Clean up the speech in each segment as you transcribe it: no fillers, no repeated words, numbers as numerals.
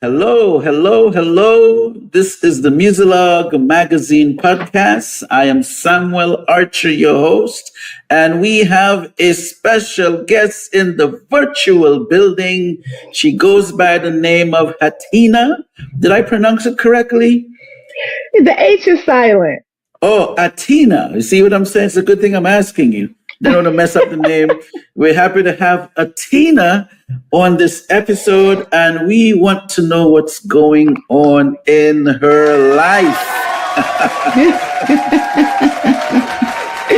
Hello, hello, hello. This is the Muzilog Magazine Podcast. I am Samuel Archer, your host, and we have a special guest in the virtual building. She goes by the name of Hatina. Did I pronounce it correctly? The H is silent. Oh, Hatina. You see what I'm saying? It's a good thing I'm asking you. Don't want to mess up the name. We're happy to have Hatina on this episode, and we want to know what's going on in her life. How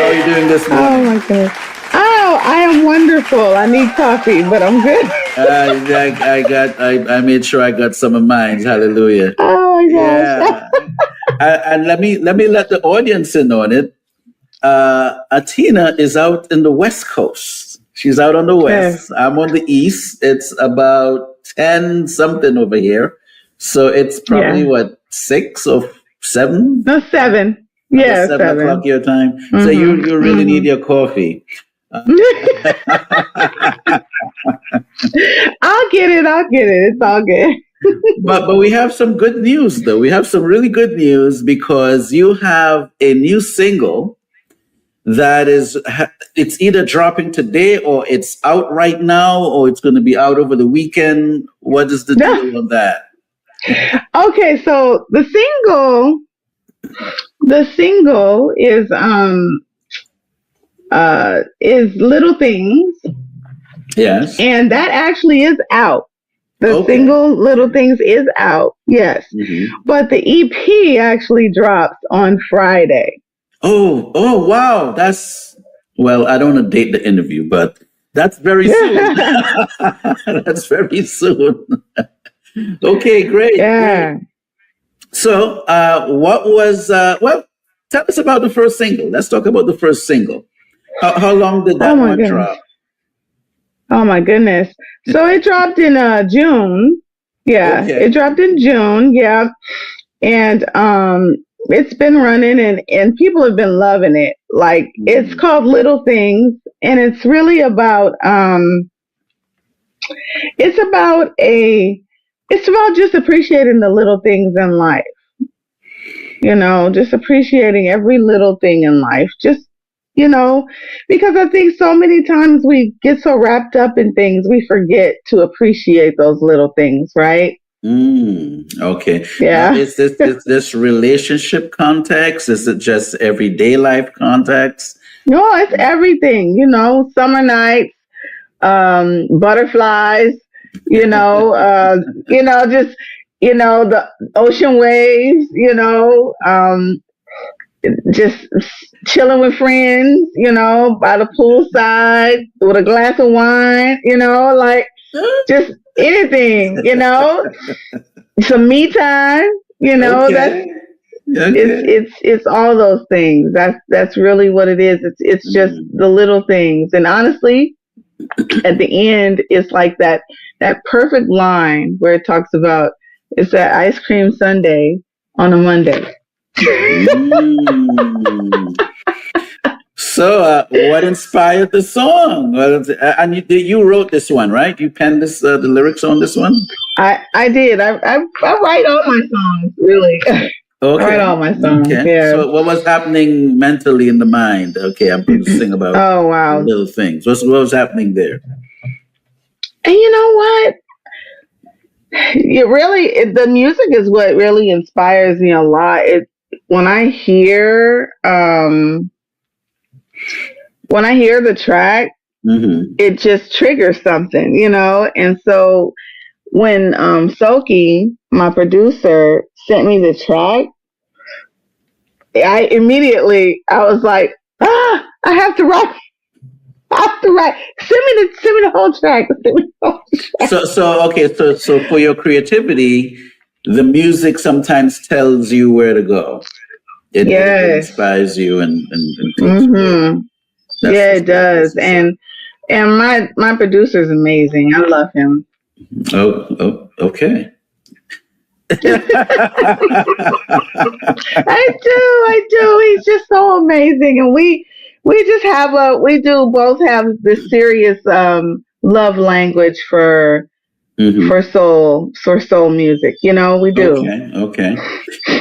are you doing this morning? Oh my God. Oh, I am wonderful. I need coffee, but I'm good. I made sure I got some of mine. Hallelujah. Oh my gosh. Yeah. And let me let the audience in on it. Hatina is out in the West Coast. She's out on the West. Okay. I'm on the East. It's about 10 something over here. So it's probably 6 or 7? No, 7. Yeah, 7 o'clock your time. Mm-hmm. So you really need your coffee. I'll get it. It's all good. But we have some good news, though. We have some really good news because you have a new single that it's either dropping today or it's out right now or it's going to be out over the weekend. What is the deal on that? Okay, so the single is Little Things. Yes. And that actually is out. The single Little Things is out. Yes. Mm-hmm. But the EP actually drops on Friday. Oh, wow. I don't want to date the interview, but that's very soon. That's very soon. Okay, great. Yeah. Great. So, tell us about the first single. Let's talk about the first single. How long did that one drop? Oh my goodness. So it dropped in June. Yeah. Okay. It dropped in June. Yeah. And, it's been running and people have been loving it. Like it's called Little Things, and it's really about it's about just appreciating the little things in life. You know, just appreciating every little thing in life. Just, you know, because I think so many times we get so wrapped up in things we forget to appreciate those little things, right? Okay. Yeah. Now, is this relationship context? Is it just everyday life context? No, it's everything. You know, summer nights, butterflies. You know, just the ocean waves. You know, just chilling with friends. You know, by the poolside with a glass of wine. You know, like just. Anything, you know, some me time, you know, it's all those things. That's really what it is. It's just the little things. And honestly, at the end, it's like that perfect line where it talks about it's that ice cream sundae on a Monday. So, what inspired the song? And you wrote this one, right? You penned the lyrics on this one? I did. I write all my songs, really. Okay. I write all my songs. Okay. Yeah. So, what was happening mentally in the mind? Okay, I'm going to sing about Little Things. What was happening there? And you know what? The music is what really inspires me a lot. When I hear the track, it just triggers something, you know? And so when Soki, my producer, sent me the track, I was like, I have to write. Send me the whole track. So for your creativity, the music sometimes tells you where to go. It inspires you and it does. And my producer is amazing. I love him. Oh, okay. I do. He's just so amazing. And we both have this serious love language for soul music. You know, we do. Okay.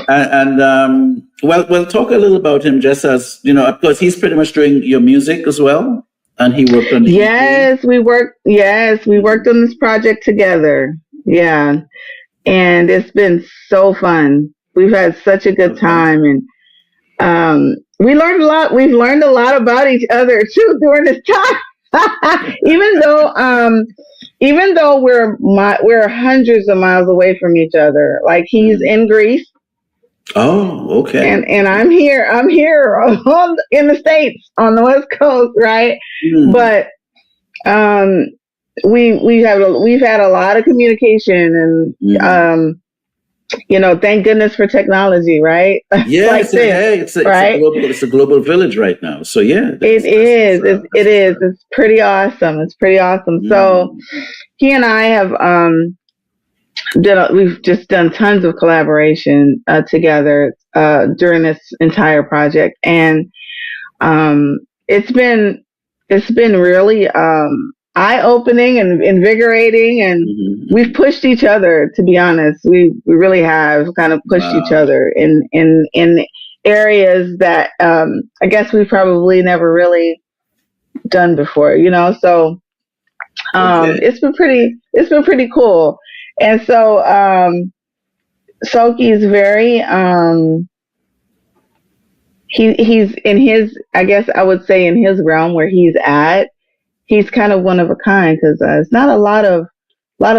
Well, we'll talk a little about him, just as because he's pretty much doing your music as well, and he worked on the EP. We worked on this project together. Yeah, and it's been so fun. We've had such a good time, and we learned a lot. We've learned a lot about each other too during this time. Even though we're hundreds of miles away from each other. Like he's in Greece. Oh, okay. And I'm here in the States on the West Coast, right? But we've had a lot of communication, and thank goodness for technology, right? Yeah, like it's a global village right now. So yeah, it is. It's pretty awesome. So he and I have we've just done tons of collaboration together during this entire project, and it's been really eye-opening and invigorating, and we've pushed each other. To be honest, we really have kind of pushed each other in areas that I guess we probably never really done before. So it's been pretty cool. And so Soki is very he's in his, I guess I would say, in his realm where he's at, he's kind of one of a kind, because it's not a lot of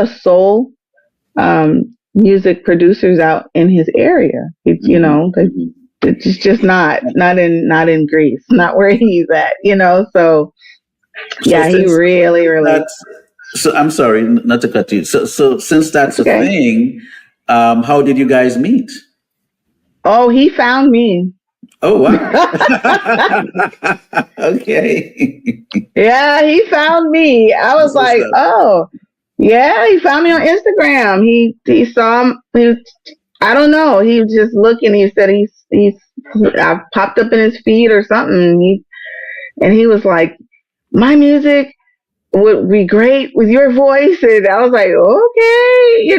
soul music producers out in his area. It's it's just not in Greece, not where he's at. So yeah, he really. So I'm sorry, not to cut you. So since that's a thing, how did you guys meet? Oh, he found me. Oh, wow. Okay. Yeah, he found me. I was like, oh, yeah, he found me on Instagram. He saw him. I don't know. He was just looking. He said I popped up in his feed or something. And he was like, my music would be great with your voice. And I was like, okay,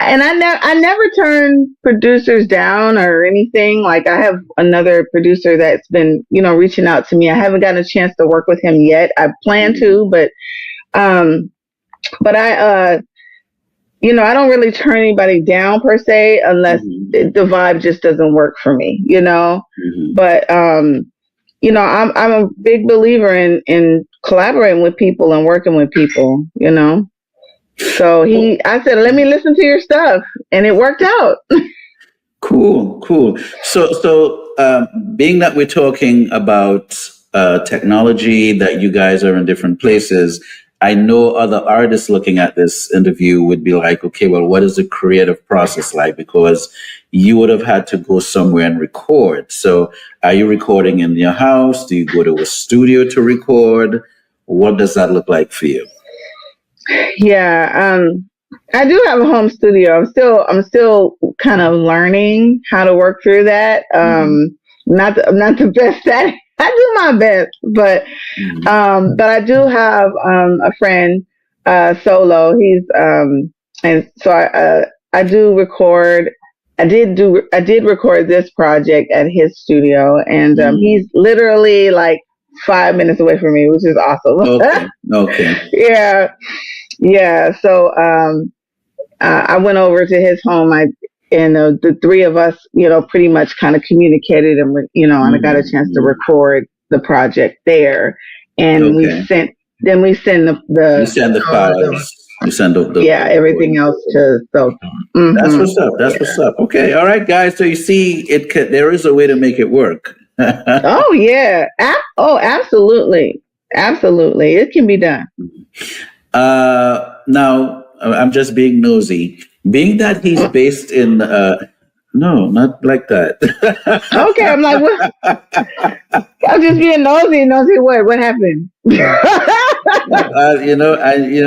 and I never turn producers down or anything. Like, I have another producer that's been, reaching out to me. I haven't gotten a chance to work with him yet. I plan to, but I, I don't really turn anybody down per se, unless the vibe just doesn't work for me, but, I'm a big believer in collaborating with people and working with people, So I said, let me listen to your stuff, and it worked out. Cool. So, being that we're talking about technology, that you guys are in different places, I know other artists looking at this interview would be like, okay, well, what is the creative process like? Because you would have had to go somewhere and record. So are you recording in your house? Do you go to a studio to record? What does that look like for you? Yeah, I do have a home studio. I'm still kind of learning how to work through that. I'm not the best at it. I do my best, but I do have a friend, Solo. He's and so I do record. I did record this project at his studio, and he's literally like 5 minutes away from me, which is awesome. Okay. Yeah. So I went over to his home. And the three of us, pretty much kind of communicated, and and I got a chance to record the project there. And we send the files. You send everything else to Soki. That's what's up. Okay, all right, guys. So you see, there is a way to make it work. Oh yeah. Absolutely. It can be done. Now, I'm just being nosy. Being that he's based in, no, not like that. Okay, I'm like, what? I'm just being nosy. Nosy what? What happened?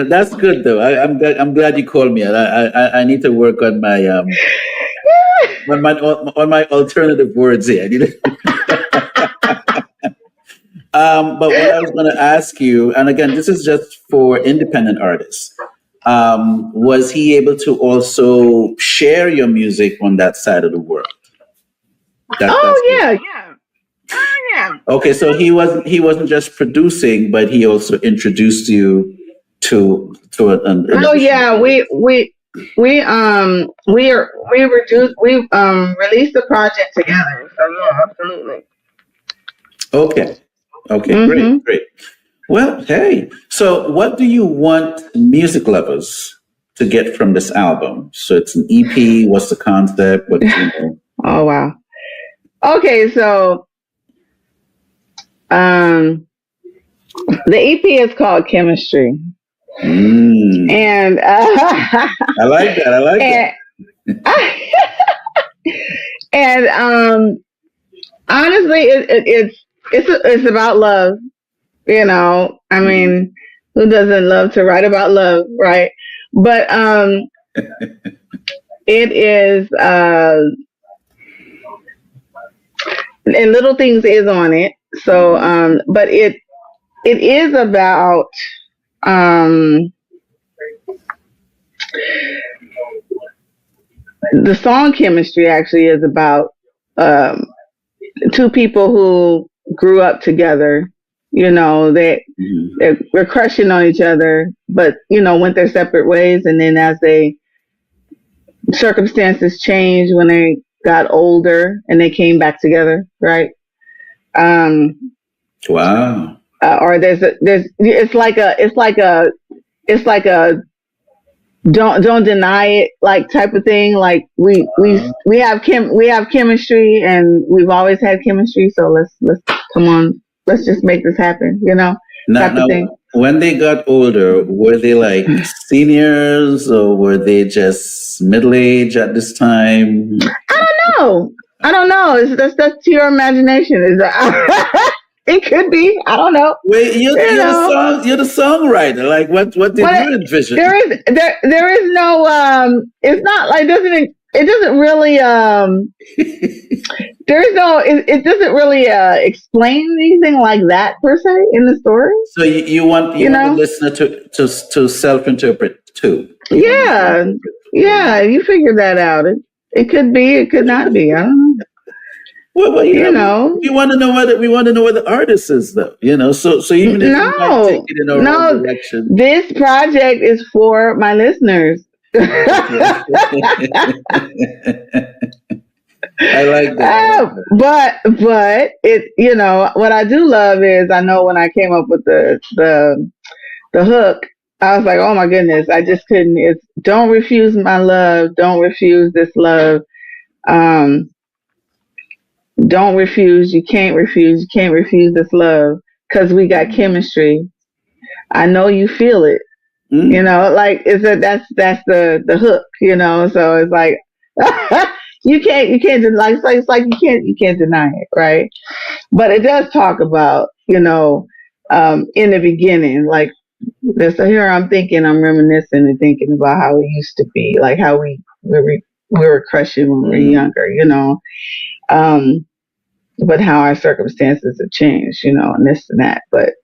That's good though. I'm glad you called me. I need to work on my on my alternative words here. But what I was going to ask you, and again, this is just for independent artists. Was he able to also share your music on that side of the world? Oh yeah, yeah. Oh yeah. Okay, so he wasn't just producing, but he also introduced you to an Oh yeah, we released the project together. So yeah, absolutely. Okay. Okay, Mm-hmm. great. Well, hey, so what do you want music lovers to get from this album? So it's an EP. What's the concept? Oh wow. Okay, so the EP is called Chemistry, and I like that. I like that. and honestly, it's about love. I mean, who doesn't love to write about love, right? But it is, and Little Things is on it. So, but it is about the song Chemistry actually is about two people who grew up together. That they're crushing on each other, but went their separate ways, and then as circumstances changed when they got older and they came back together, right? Wow. Or it's like a don't deny it like type of thing. Like we have chemistry, and we've always had chemistry. So let's come on, let's just make this happen. Type of thing. When they got older, were they like seniors or were they just middle age at this time? I don't know. That's to your imagination. It could be. I don't know. Wait, you're the songwriter. Like, what did you envision? There is no. It's not like it doesn't really. There's no. It doesn't really explain anything like that per se in the story. So you want the listener to self-interpret too. Yeah. You figure that out. It could be. It could not be. I don't know. Well, we want to know what the artist is, though. So even if you might take it in a wrong direction, this project is for my listeners. I like that. But it, what I do love is I know when I came up with the hook, I was like, oh my goodness, I just couldn't. It's don't refuse my love, don't refuse this love. Don't refuse. You can't refuse this love because we got chemistry. I know you feel it. Like that's the hook. So it's like you can't deny. It's like you can't deny it, right? But it does talk about in the beginning, like so here I'm reminiscing and thinking about how it used to be, like how we were crushing when we were younger, but how our circumstances have changed, and this and that. But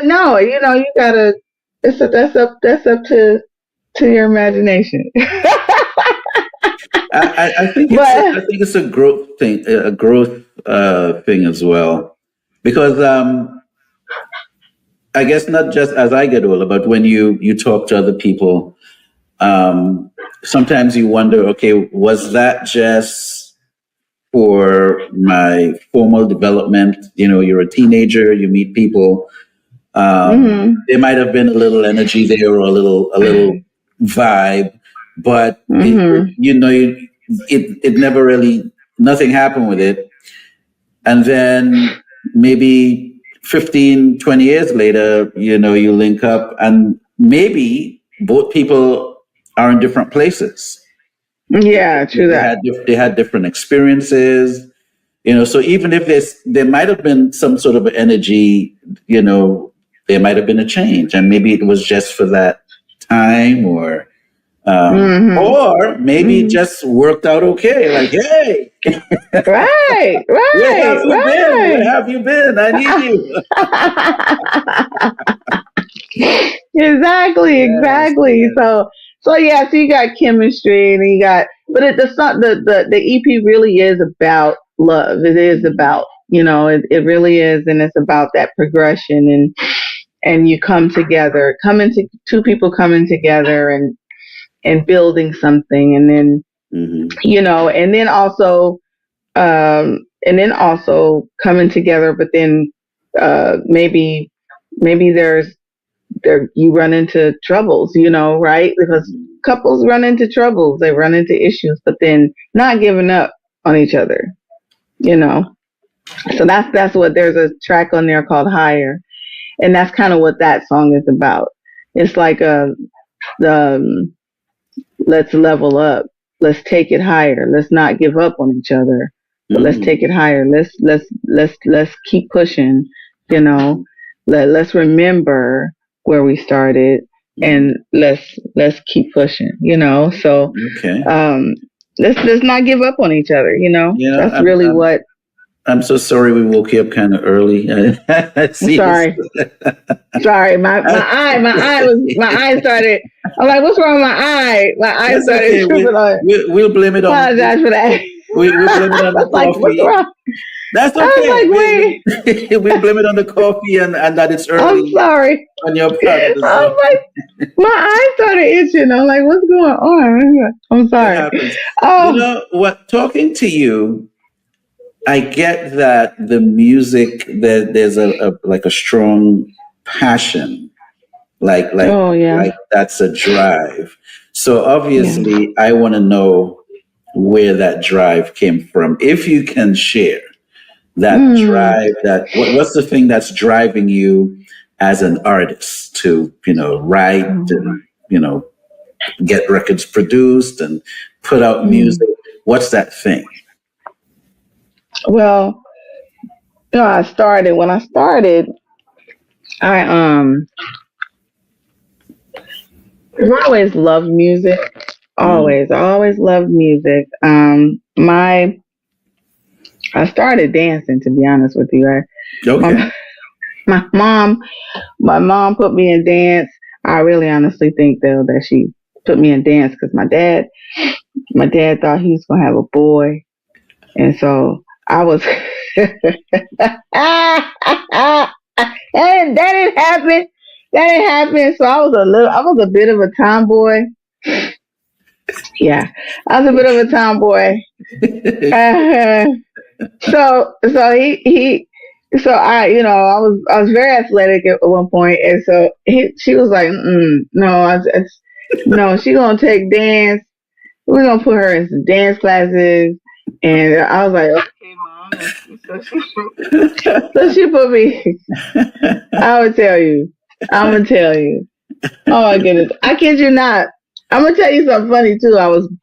no, you gotta. That's up to your imagination. I think it's a growth thing as well, because I guess not just as I get older, but when you talk to other people, sometimes you wonder, okay, was that just for my formal development? You're a teenager, you meet people. There might have been a little energy there or a little vibe, but it never really, nothing happened with it. And then maybe 15, 20 years later, you link up and maybe both people are in different places. Yeah, true that. They had different experiences. So even if there might have been some sort of energy, there might have been a change, and maybe it was just for that time, or maybe it just worked out okay. Like, hey, Right, Where have right, you been? Where right. have you been? I need you. Exactly, Yes, exactly. yes. So yeah, so you got chemistry, and you got, but the song, the EP really is about love. It is about, it really is, and it's about that progression, and you come together, two people coming together, and building something, and then Mm-hmm. and then also coming together, but then maybe there you run into troubles, right? Because couples run into troubles, they run into issues, but then not giving up on each other, you know. So that's what, there's a track on there called Higher, and that's kind of what that song is about. It's like the let's level up, let's take it higher, let's not give up on each other, but let's take it Mm-hmm. higher, let's keep pushing, you know. Let's remember where we started, Mm-hmm. and let's keep pushing, so Okay. um let's not give up on each other, You know, that's really what. I'm so sorry we woke you up kind of early. I I'm see this. sorry. Sorry, my eye started. I'm like, what's wrong with my eye? My eye That's started okay. tripping on it. We'll blame it on Apologize for that. we'll blame it I on the was like, what's coffee. wrong? That's I was okay. like, wait, We'll blame it on the coffee and that it's I'm early sorry. on your part of the I zone. was like, my eye started itching. I'm like, what's going on? I'm It sorry. happens. You Oh, know what? Talking to you, I get that the music that there's a like a strong passion, like like oh yeah, like that's a drive. So yeah. obviously, I want to know where that drive came from. If you can share that Mm. drive, what's the thing that's driving you as an artist to write and get records produced and put out Mm. music? What's that thing? Well, when I started, I I always loved music. Mm. Always, I always loved music. I started dancing, to be honest with you. Okay. My my mom my mom put me in dance. I really honestly think though that she put me in dance because my dad thought he was gonna have a boy, and so I was. And that didn't happen. That didn't happen. So I was a bit of a tomboy. Yeah, I was a bit of a tomboy. Uh, so I was very athletic at one point, and so she was like, no, no, she gonna take dance. We're gonna put her in some dance classes, and I was like, okay, mom. So she put me. I would tell you. I'm gonna tell you. Oh my goodness, I kid you not. I'm gonna tell you something funny too.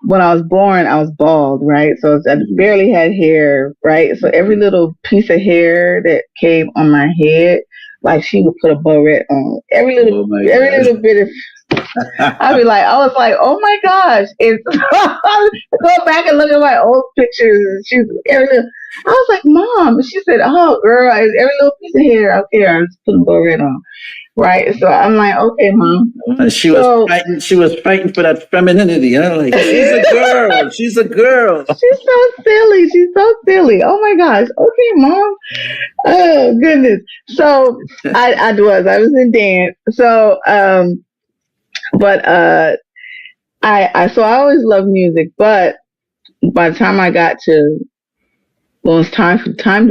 When I was born, I was bald, right? So I Mhm. barely had hair, right? So every little piece of hair that came on my head, like she would put a barrette on. Oh my Every God. little bit of. I was like, oh my gosh! It's I go back and look at my old pictures, and I was like, Mom. She said, oh girl, every little piece of hair. Okay, I just put a barrette on. Right. So I'm like, okay, mom. And she was So fighting. She was fighting for that femininity. Like she's a girl. She's a girl. she's so silly. She's so silly. Oh my gosh. Okay, mom. Oh goodness. So I was in dance. So but so I always loved music, but by the time I got to when it was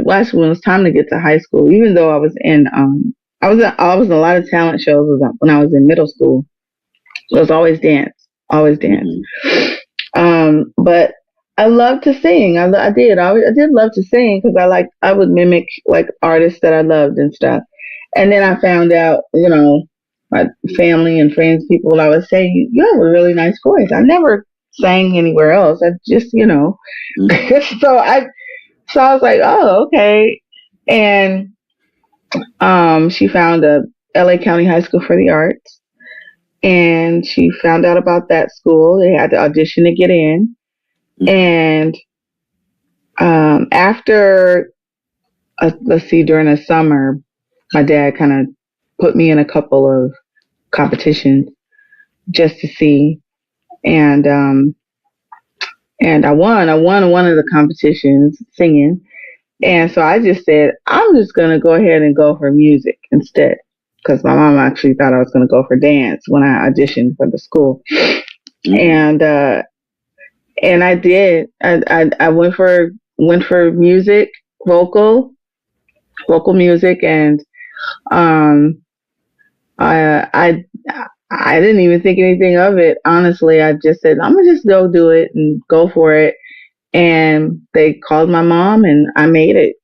well, actually, when it was time to get to high school, even though I was in a lot of talent shows when I was in middle school. It was always dance, always dance. Mhm. But I love to sing. I did love to sing because I would mimic like artists that I loved and stuff. And then I found out, my family and friends, people, I would say, you have a really nice voice. I never sang anywhere else. I just, Mhm. so I was like, oh, okay. And she found a LA County High School for the Arts, and she found out about that school. They had to audition to get in, Mhm. and After, let's see, during the summer, my dad kind of put me in a couple of competitions just to see, and and I won. I won one of the competitions singing, and so I just said I'm just gonna go ahead and go for music instead, because my mom actually thought I was gonna go for dance when I auditioned for the school, and and I did. I went for music, vocal music, and um I I didn't even think anything of it. Honestly, I just said I'm gonna just go do it and go for it. And they called my mom, and I made it.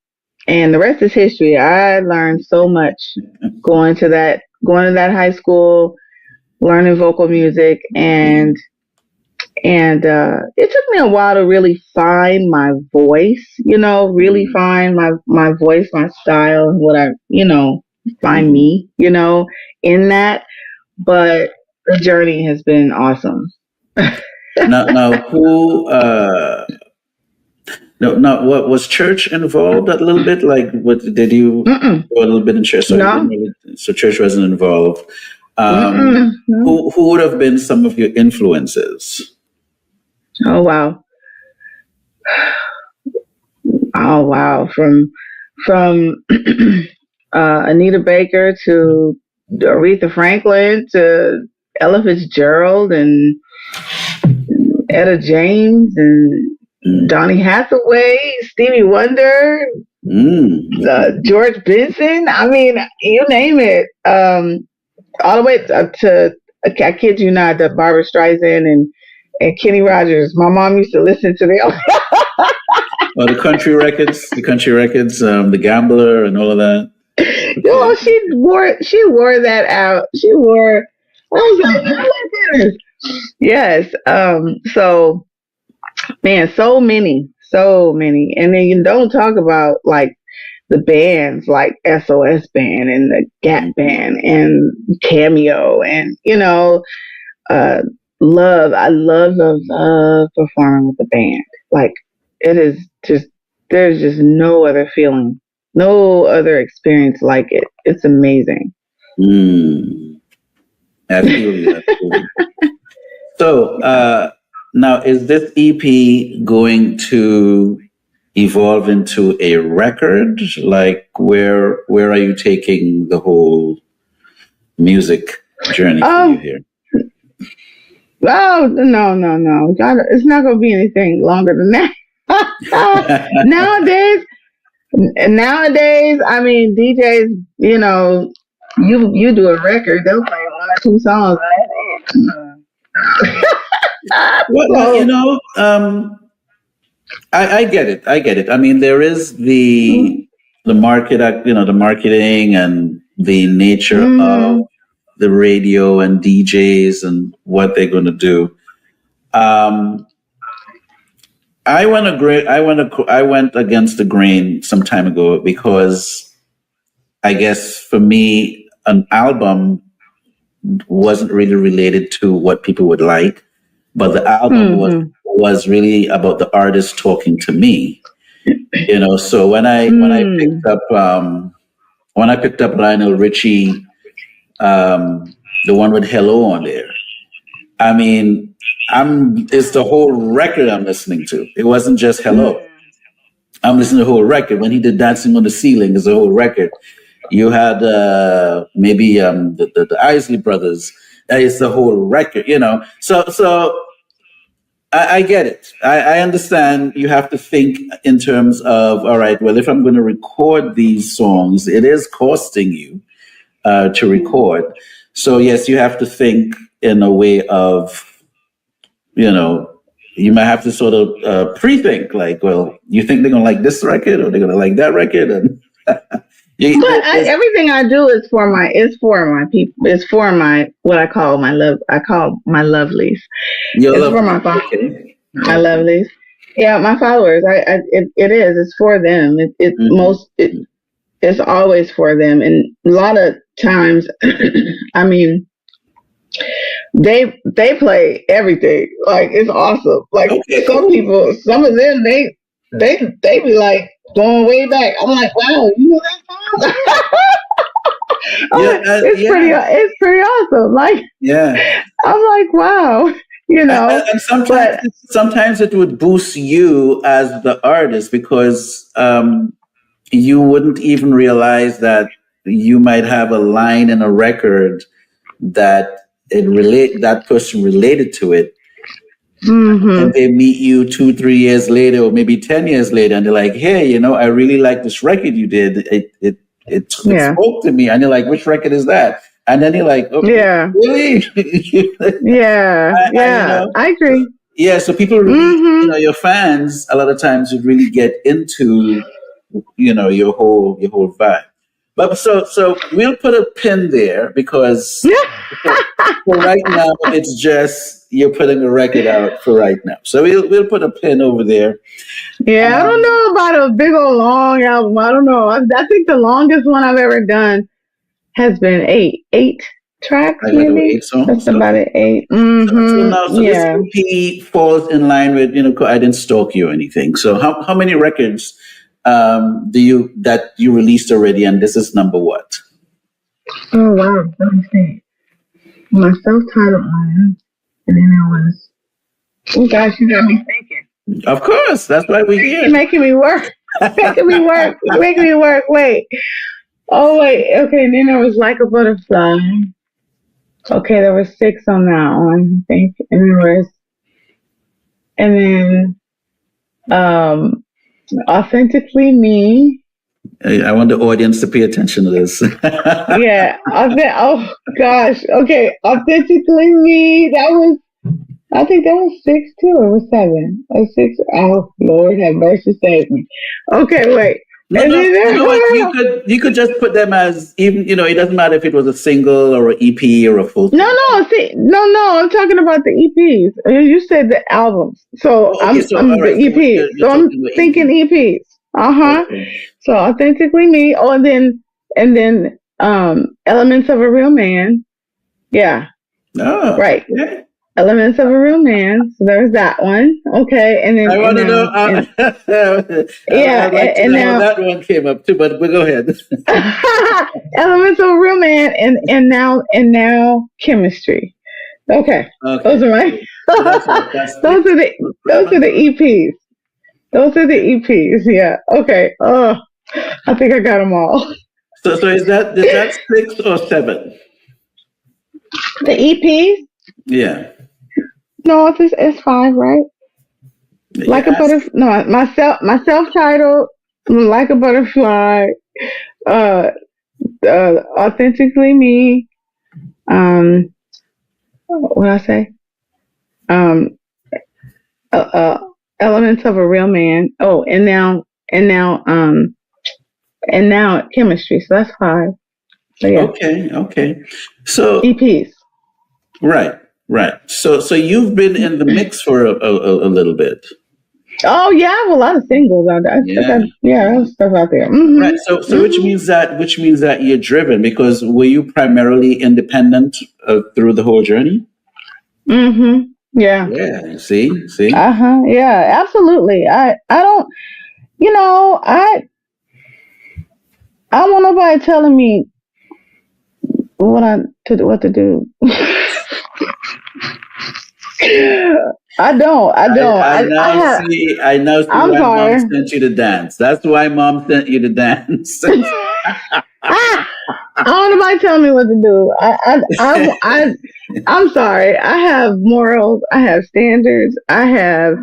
And the rest is history. I learned so much going to that high school, learning vocal music, and it took me a while to really find my voice. You know, really find my voice, my style, what I find me. In that. But the journey has been awesome. Now, who? No, not what was church involved a little bit? Like, what did you Mm-mm. go a little bit in church? So, No. so church wasn't involved. No. Who would have been some of your influences? Oh wow. Oh wow. From Anita Baker to Aretha Franklin to Ella Fitzgerald and Etta James and Donny Hathaway, Stevie Wonder, George Benson. I mean, you name it. All the way up to, I kid you not, the Barbara Streisand and Kenny Rogers. My mom used to listen to them. Oh, the country records, the Gambler, and all of that. Okay. Oh, she wore that out. She wore. I was like, oh my goodness. Yes. So, man, so many, and then you don't talk about like the bands like SOS Band and the Gap Band and Cameo, and love. I love performing with the band. Like, it is just, there's just no other feeling, no other experience like it. It's amazing. I feel you. So, now, is this EP going to evolve into a record? Like, where are you taking the whole music journey for you here? Oh, no. God, it's not going to be anything longer than that. Nowadays, I mean, DJs, you do a record, they'll play one or two songs. Well, I get it. I mean, there is the market, the marketing and the nature of the radio and DJs and what they're going to do. I went against the grain some time ago because I guess for me, an album wasn't really related to what people would like, but the album was really about the artist talking to me. So when I picked up Lionel Richie, the one with Hello on there, I mean, it's the whole record I'm listening to. It wasn't just Hello. I'm listening to the whole record. When he did Dancing on the Ceiling, is the whole record. You had maybe the Isley Brothers. It's the whole record, So I get it. I understand. You have to think in terms of, all right, well, if I'm going to record these songs, it is costing you to record. So yes, you have to think in a way of, you might have to sort of pre-think, like, well, you think they're going to like this record or they're going to like that record, and everything I do is for my people. It's for what I call my love. I call my lovelies. It's for my followers. My lovelies. Yeah, my followers. It is. It's for them. It's always for them. And a lot of times, I mean, they play everything. Like, it's awesome. Like, some people, some of them, they be like going way back. I'm like, wow, you know that song? Yeah, It's pretty awesome. Like, yeah. I'm like, wow, And but sometimes it would boost you as the artist because you wouldn't even realize that you might have a line in a record that that person related to it, and mm-hmm. they meet you 2 3 years later or maybe 10 years later and they're like, hey, I really like this record you did. It Yeah. spoke to me. And you're like, which record is that? And then you're like, okay, Yeah. really? Yeah. Yeah. I agree. Yeah, so people really, Mm-hmm. your fans a lot of times would really get into, your whole vibe. But so we'll put a pin there because for right now it's just you're putting a record out for right now. So we'll put a pin over there. Yeah, I don't know about a big old long album. I don't know. I think the longest one I've ever done has been eight tracks, I got maybe. 8 songs. That's about it. 8. So now, Mm-hmm. so this Yeah. EP falls in line with, 'cause I didn't stalk you or anything. So how many records that you released already, and this is number what? Oh wow. Let me see. My self-titled one, and then there was. Oh gosh, you got me thinking. Of course, that's why we're here. You're making me work. Making me work. Making me work. Wait. Oh wait. Okay. And then there was Like a Butterfly. Okay, there were 6 on that one, I think, and then Authentically Me. I want the audience to pay attention to this. Yeah. Oh gosh. Okay. Authentically Me. I think that was 6 too. It was 7. Or 6. Oh Lord, have mercy, save me. Okay, wait. No, you know what? You could just put them as even. It doesn't matter if it was a single or an EP or a full. No. I'm talking about the EPs. You said the albums, so I'm the EPs. So I'm thinking EPs. Okay. So Authentically Me. Oh, and then Elements of a Real Man. Yeah. Oh, right. Okay. Elements of a Real Man. So there's that one. Okay, and then I want to know. Yeah, I'd like to know how that one came up too. But go ahead. Elements of a Real Man, and now Chemistry. Okay. Those are my. Those are the EPs. Those are the EPs. Yeah. Okay. Oh, I think I got them all. So is that 6 or 7? The EPs? Yeah. No, it's 5, right? Like a butterfly. No, my self-titled, Like a Butterfly, Authentically Me. What did I say? Elements of a Real Man. Oh, and now Chemistry. So that's 5. So yeah. Okay. So EPs. Right. So you've been in the mix for a little bit. Oh yeah, I have a lot of singles out there. I have stuff out there. Mm-hmm. Right. So which means that you're driven, because were you primarily independent through the whole journey? Mm-hmm. Yeah. Yeah. See. Yeah. Absolutely. I don't. I don't want nobody telling me what to do. I don't. I now see I'm why sorry. Mom sent you to dance. That's why Mom sent you to dance. I don't nobody tell me what to do. I'm sorry. I have morals. I have standards. I have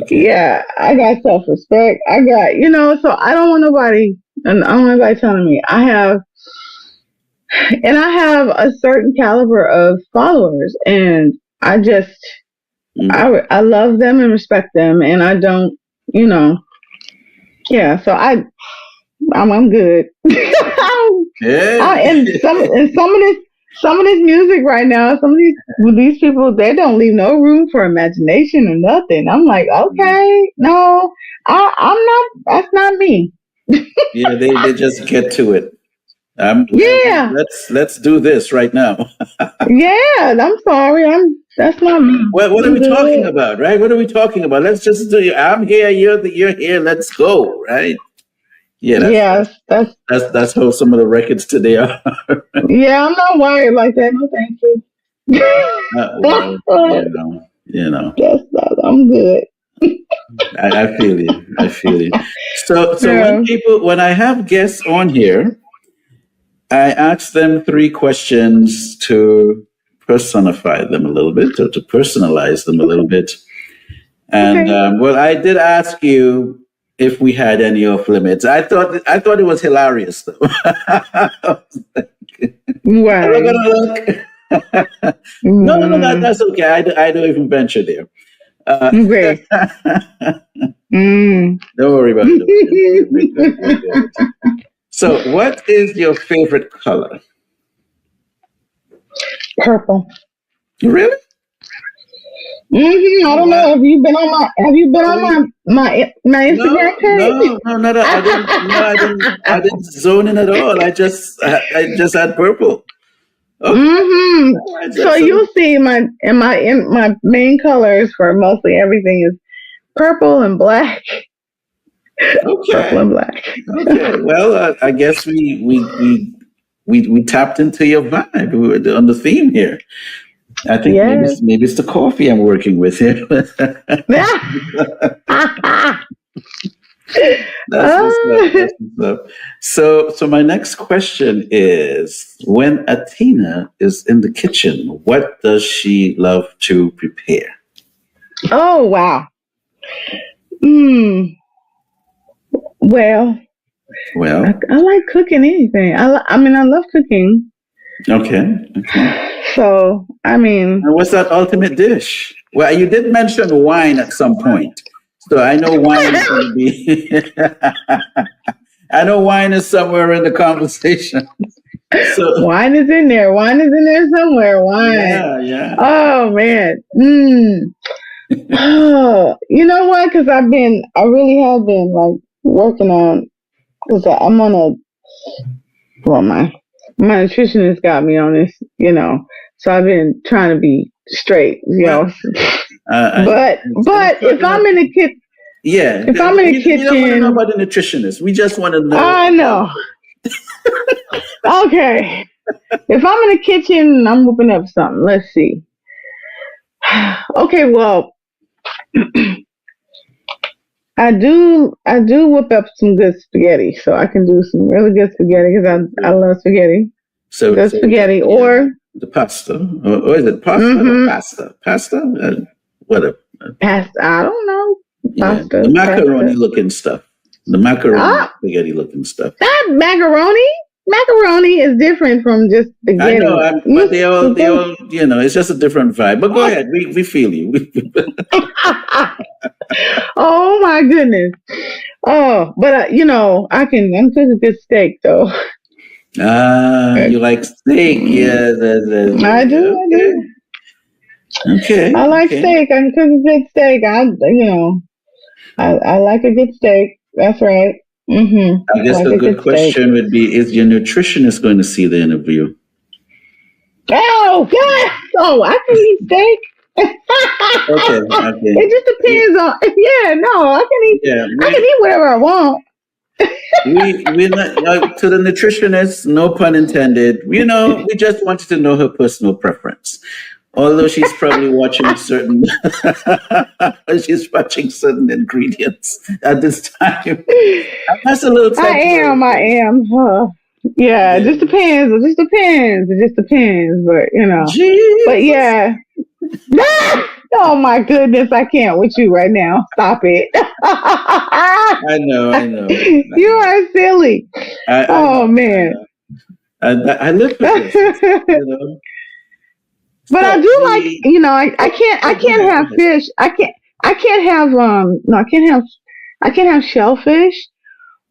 okay. I got self-respect. I got so I don't want nobody, and I don't want nobody telling me. I have a certain caliber of followers, and I just I love them and respect them, and I don't so I'm good. And some of this music right now, some of these people, they don't leave no room for imagination or nothing. I'm like, okay, no, I'm not. That's not me. Yeah, they just get to it. Yeah. Let's do this right now. Yeah. I'm sorry. That's not me. What are we talking about, right? What are we talking about? Let's just do it. I'm here. You're here. Let's go, right? Yeah, that's how some of the records today are. Yeah, I'm not wired like that. No, thank you. Well, you know. That's not. I'm good. I feel you. I feel you. So when I have guests on here, I ask them 3 questions to personify them a little bit, or to personalize them a little bit. And I did ask you if we had any off limits. I thought it was hilarious, though. Right. Look. No, that's okay. I don't even venture there. Okay. Don't worry about it. We're good. So, what is your favorite color? Purple. Really? I don't know. Have you been on my Instagram page? No, I didn't zone in at all. I just had purple. Okay. So you'll see my main colors for mostly everything is purple and black. Okay. Purple and black. Okay. Well, I guess we tapped into your vibe. We were on the theme here. I think maybe it's the coffee I'm working with here. That's what's up. So my next question is: when Hatina is in the kitchen, what does she love to prepare? Oh wow. Well, I like cooking anything. I love cooking. Okay. So, and what's that ultimate dish? Well, you did mention wine at some point. So I know wine is going to be. I know wine is somewhere in the conversation. So wine is in there. Wine is in there somewhere. Wine. Yeah. Oh man. Oh, you know what? Because I really have been like working on. Because I'm on a. Well, my nutritionist got me on this. So I've been trying to be straight. But if I'm in the kitchen, if I'm in the kitchen, we don't want to know about the nutritionist. We just want to know. I know. Okay, if I'm in the kitchen, I'm whipping up something. Let's see. Okay, well, I do whip up some good spaghetti, so I can do some really good spaghetti because I love spaghetti. So spaghetti or the pasta, or is it pasta or pasta? Pasta, whatever. Pasta. I don't know. Pasta. The macaroni looking stuff. The macaroni spaghetti looking stuff. That macaroni. Macaroni is different from just spaghetti. I know, but they all, it's just a different vibe. But go ahead, we feel you. Oh my goodness. Oh, but I'm cooking a good steak though. You like steak? Yeah, I do. Okay. I like steak. I can cook a good steak. I like a good steak. That's right. I guess a good question would be: is your nutritionist going to see the interview? Oh, God! Oh, I can eat steak. Okay. It just depends on. Yeah, no, I can eat. Yeah, I can eat whatever I want. We're not to the nutritionist. No pun intended. We just wanted to know her personal preference. Although she's probably watching certain ingredients at this time. That's a little. I am. Yeah, it just depends. But Jeez. But yeah. Oh my goodness, I can't with you right now. Stop it. I know. You are silly. Man. I live for this. But I do like, I can't have fish. I can't have shellfish,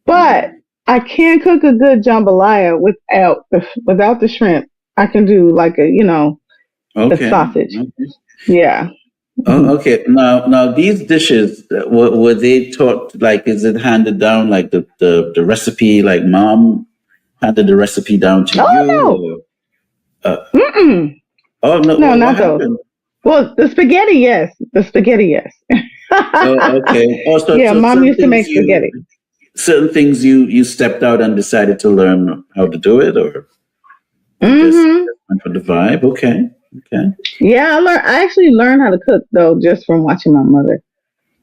but I can cook a good jambalaya without the shrimp. I can do like the sausage. Okay. Yeah. Oh, okay. Now these dishes, were they taught, like, is it handed down, like the recipe, like mom handed the recipe down to Oh you? no. Or, oh no, No, what not those. happened? Well, the spaghetti, yes. The spaghetti, yes. Oh, okay. Oh, Yeah, so mom used to make spaghetti. certain things you stepped out and decided to learn how to do it, or you just Mm-hmm. went for the vibe. Okay, okay. Yeah, I actually learned how to cook though just from watching my mother.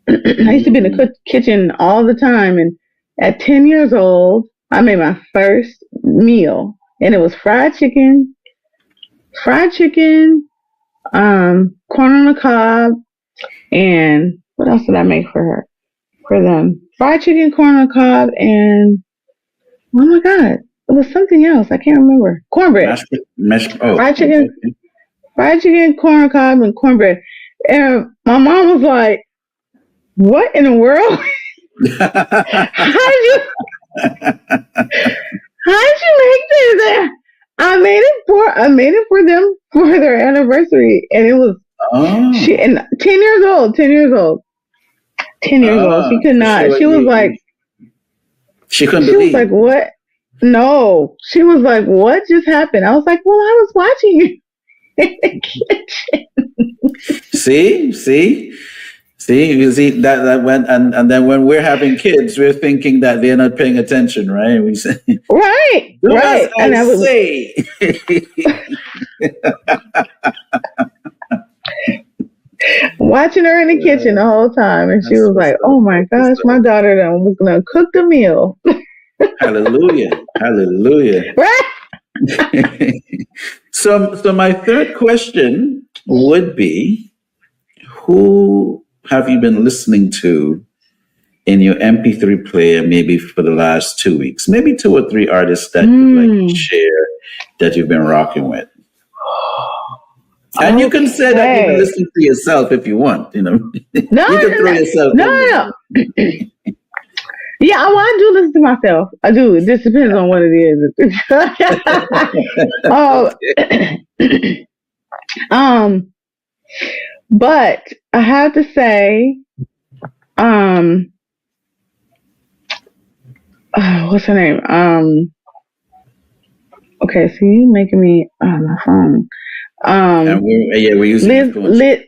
I used to be in the Mm. kitchen all the time, and at 10 years old, I made my first meal, and it was fried chicken, corn on the cob, and what else did I make for her? For them, fried chicken, corn on the cob, and oh my god, it was something else. I can't remember. Cornbread, Oh, fried chicken, okay. corn on the cob, and cornbread. And my mom was like, "What in the world? How did you make this?" I made it for them for their anniversary, and it was she Oh, and 10 years old. She could for not. sure. She couldn't She was like, believe. "What?" No, she was like, "What just happened?" I was like, "Well, I was watching you in the kitchen." See, you see that when and then when we're having kids, we're thinking that they're not paying attention, right? We say, Right, "Do as right, I and I was say." watching her in the kitchen the whole time, and she That's was what's like, up. "Oh my That's what's gosh, my up. daughter done cooked the meal." Hallelujah, hallelujah. Right? So my third question would be, who have you been listening to in your MP3 player maybe for the last 2 weeks? Maybe two or three artists that you'd like to Mm, share that you've been rocking with. And you can say that you've been okay. listening to yourself if you want, No, you can no, throw no, yourself no, in no. there. Yeah, well, I do listen to myself. I do. It just depends on what it is. Oh, um, but I have to say, um, what's her name? Okay, so you making me my phone. And Um, we're using your Liz, phone. Liz,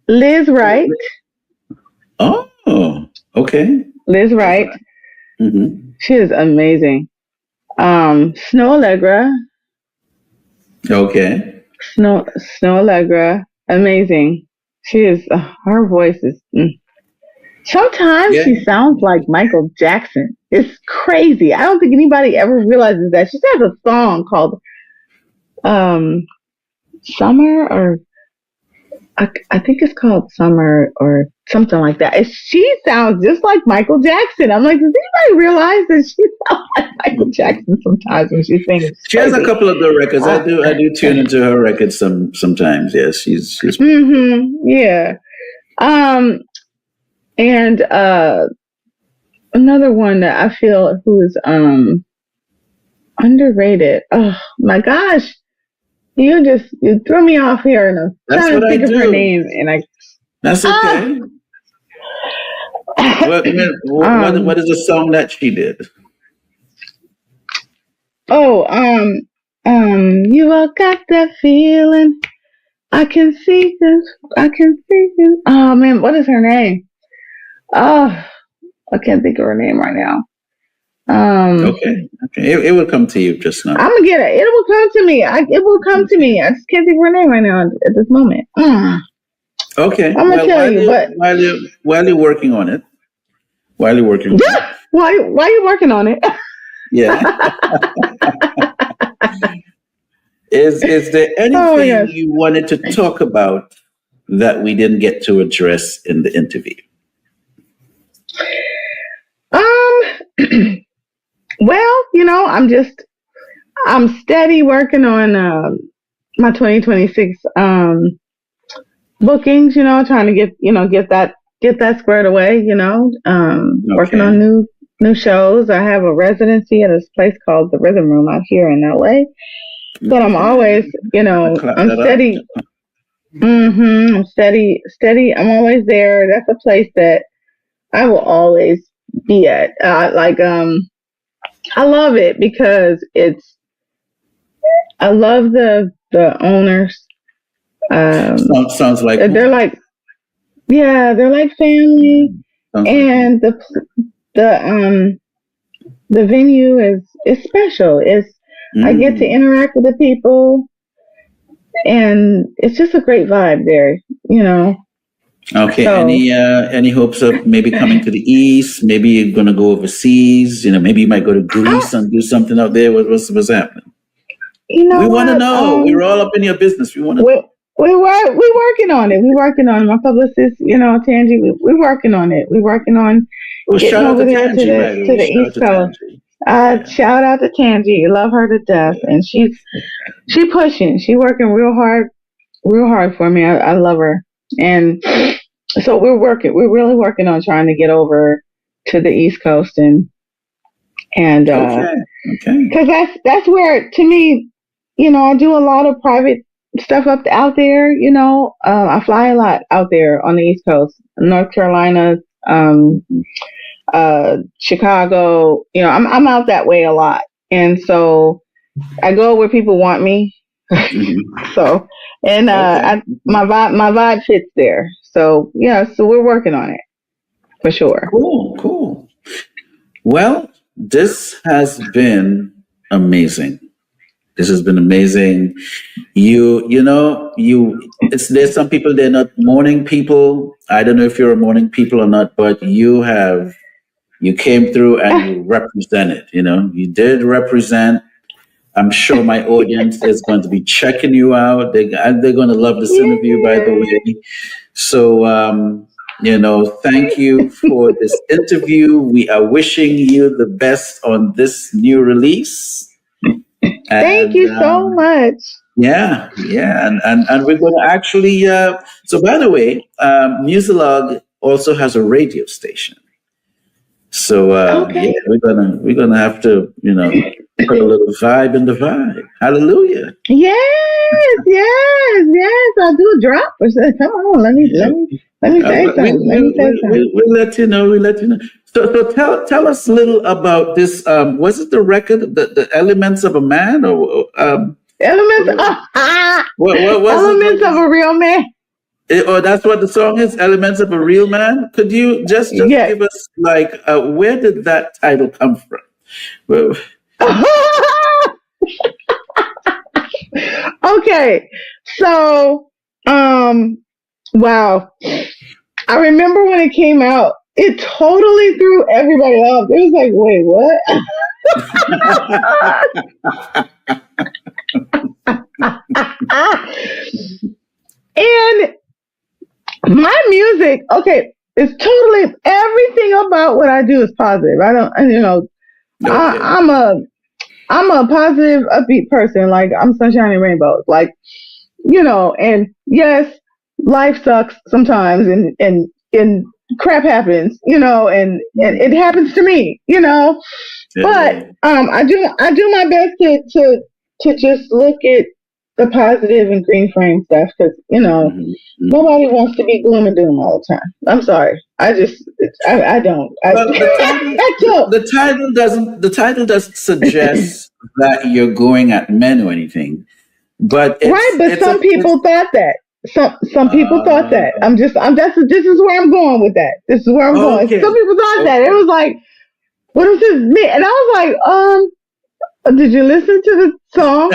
Liz Wright, Oh, okay. Liz That's Wright. right. Mm-hmm. She is amazing. Snow Allegra, Okay. Snow Allegra, amazing. She is. Her voice is. Sometimes Yeah. she sounds like Michael Jackson. It's crazy. I don't think anybody ever realizes that. She has a song called um, Summer, or I think it's called Summer or something like that. She sounds just like Michael Jackson. I'm like, does anybody realize that she sounds like Michael Jackson sometimes when she sings? It's She has a crazy. couple of good records. Uh, I do tune into her records sometimes. Yes, she's yeah. Um, and another one that I feel who is underrated. Oh my gosh. You threw me off here, and I'm that's trying what to I think of her do. name, and I That's ah okay. What is the song that she did? oh you all got that feeling. I can see this. I can see this. Oh man, what is her name? Oh, I can't think of her name right now. Okay, okay, it will come to you just now. I'm gonna get it. It will come to me. It will come to me. I just can't think of her name right now at this moment. Okay, I'm gonna well, tell you, but while you're working on it, while you're working on it, yeah, why are you working on it? yeah. Is there Oh my anything gosh. you wanted to talk about that we didn't get to address in the interview? Um. Well, I'm steady working on my 2026 bookings. Trying to get that squared away. Working on Okay. new shows. I have a residency at this place called the Rhythm Room out here in LA. But I'm Okay. always, I clap I'm that up. steady. I'm steady. I'm always there. That's a place that I will always be at. I love it because I love the owners. Sounds like They're home. like, yeah, they're like family, Sounds like home. and the the venue is special. It's I get to Mm. interact with the people, and it's just a great vibe there, you know. Okay. So Any hopes of maybe coming to the east? Maybe you're gonna go overseas. Maybe you might go to I, Greece and do something out there. What's happening? you know We want to what? know. We're all up in your business. We want to We know. we working on it. We working on it. My publicist, Tangie, we working on it. We working on Oh, getting shout out to over there to Tangi, by the way. the Shout out East to Coast. Tangi. Yeah. Shout out to Tangie. Love her to death, and she pushing. She working real hard for me. I love her, and so we're working. We're really working on trying to get over to the East Coast and Okay. Okay. because that's where, to me, I do a lot of private stuff up out there. I fly a lot out there on the East Coast, North Carolina, um, Chicago. I'm out that way a lot, and so I go where people want me. Mhm. So, and Okay. my vibe fits there. So yeah, so we're working on it for sure. Cool. Cool. Well, this has been amazing. This has been amazing. There's some people, they're not morning people. I don't know if you're a morning people or not, but you came through and you represented. You did represent. I'm sure my audience is going to be checking you out. They're going to love this interview, by the Yeah. way. So, thank you for this interview. We are wishing you the best on this new release. Thank And you so much. yeah, yeah. And we're going to actually, so by the way, Muzilog also has a radio station. So yeah, Okay. we're gonna have to, put a little vibe in the vibe. Hallelujah. Yes. I'll do a drop or something. Come on, Yeah. let me say But we, something. Let we, me say we, something. we, we let you know. We let you know. So tell us a little about this. Was it the record, the Elements of a Man, or Elements, what, what was it? elements of a real man. Or that's what the song is, Elements of a Real Man. Could you just Yeah. give us like where did that title come from? Well, Okay. So, wow. I remember when it came out, it totally threw everybody off. It was like, wait, what? And my music, okay, it's totally everything about what I do is positive. I don't, okay. I'm a positive, upbeat person. Like I'm sunshine and rainbows. Like and yes, life sucks sometimes, and crap happens, and it happens to me, but Yeah. I do my best to just look at the positive and green frame stuff because Mhm, mhm. nobody wants to be gloom and doom all the time. I'm sorry, I don't Well, I don't. the title doesn't suggest that you're going at men or anything, but Right, but some it's people thought that. Some people thought that. uh, This is where I'm going with that. This is where I'm going. Some okay, people thought that. It okay. was like, what is this me? And I was like, did you listen to the song?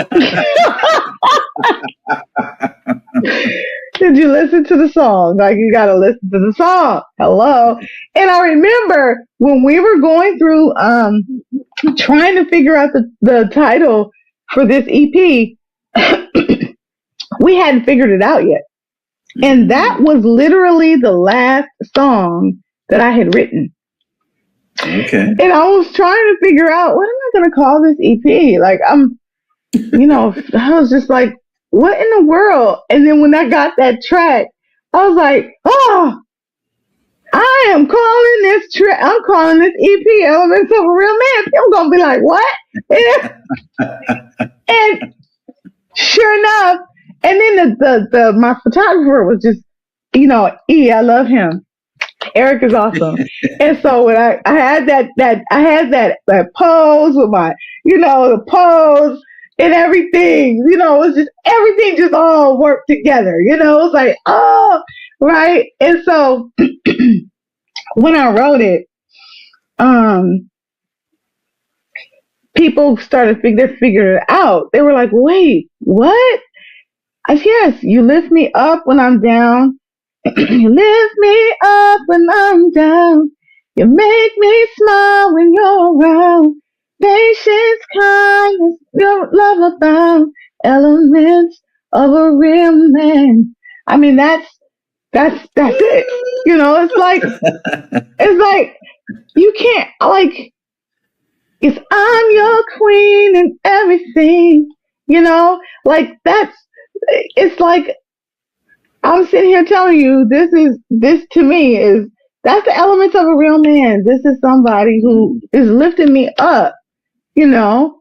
Did you listen to the song? Like you gotta listen to the song. Hello. And I remember when we were going through trying to figure out the title for this EP, we hadn't figured it out yet. And that Mhm. was literally the last song that I had written. Okay. And I was trying to figure out what am I going to call this EP? Like, I was just like, what in the world? And then when I got that track, I was like, oh, I'm calling this EP Elements of a Real Man. People going to be like, what? And sure enough, and then my photographer was just, I love him. Eric is awesome. And so when I had that pose with my, the pose and everything, it was just everything just all worked together. It was like, oh, right. And so when I wrote it, people started figuring it out. They were like, wait, what? I said, yes, you lift me up when I'm down. You lift me up when I'm down. You make me smile when you're around. Patience, kindness, your love abound. Elements of a real man. I mean, that's it. It's like you can't it's I'm your queen and everything. It's like I'm sitting here telling you this to me is that's the elements of a real man. This is somebody who is lifting me up. These are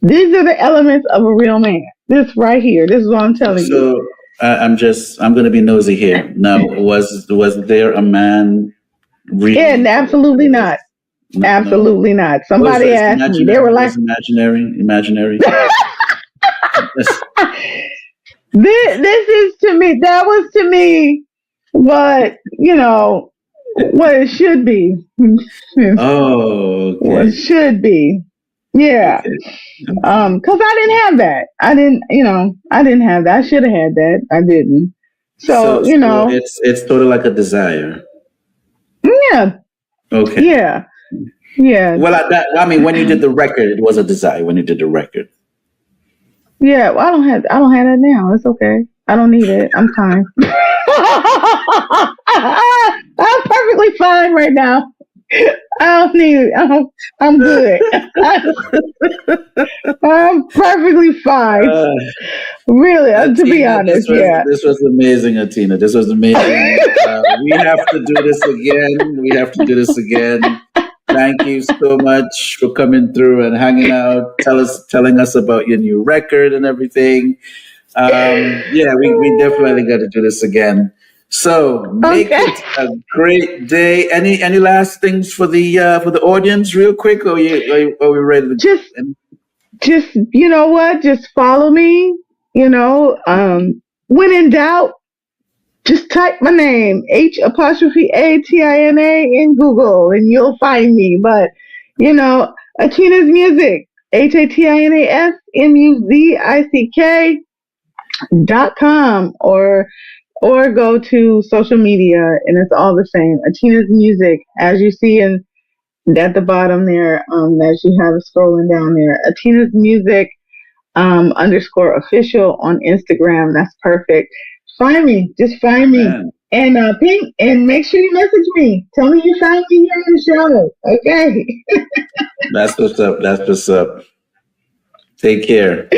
the elements of a real man. This right here. This is what I'm telling you. So I'm going to be nosy here. Now, was there a man? Really? Yeah, absolutely not. No, absolutely not. Somebody asked me. They were like, imaginary. This is to me. That was to me what what it should be. Oh, okay. What it should be. Yeah. Okay. Because I didn't have that. I didn't have that. I should have had that. I didn't. So it's sort of like a desire. Yeah. Okay. Yeah. Yeah. Well, when you did the record, it was a desire. When you did the record. Yeah, well, I don't have that now. It's okay. I don't need it. I'm fine. I'm perfectly fine right now. I don't need it. I'm good. I'm perfectly fine. Really, Hatina, to be honest, this was amazing, Hatina. This was amazing. We have to do this again. Thank you so much for coming through and hanging out, telling us about your new record and everything. We definitely got to do this again. So make it a great day. Any last things for the audience, real quick? Or are we ready to just you know what? Just follow me. When in doubt, just type my name, H''ATINA in Google and you'll find me. But, Hatina's Music, HATINASMUZICK.com or go to social media and it's all the same. Hatina's Music, as you see at the bottom there, as you have it scrolling down there. Hatina's Music _official on Instagram. That's perfect. Find me. Just find me. Man. And ping and make sure you message me. Tell me you found me here in the show. Okay. That's what's up. Take care.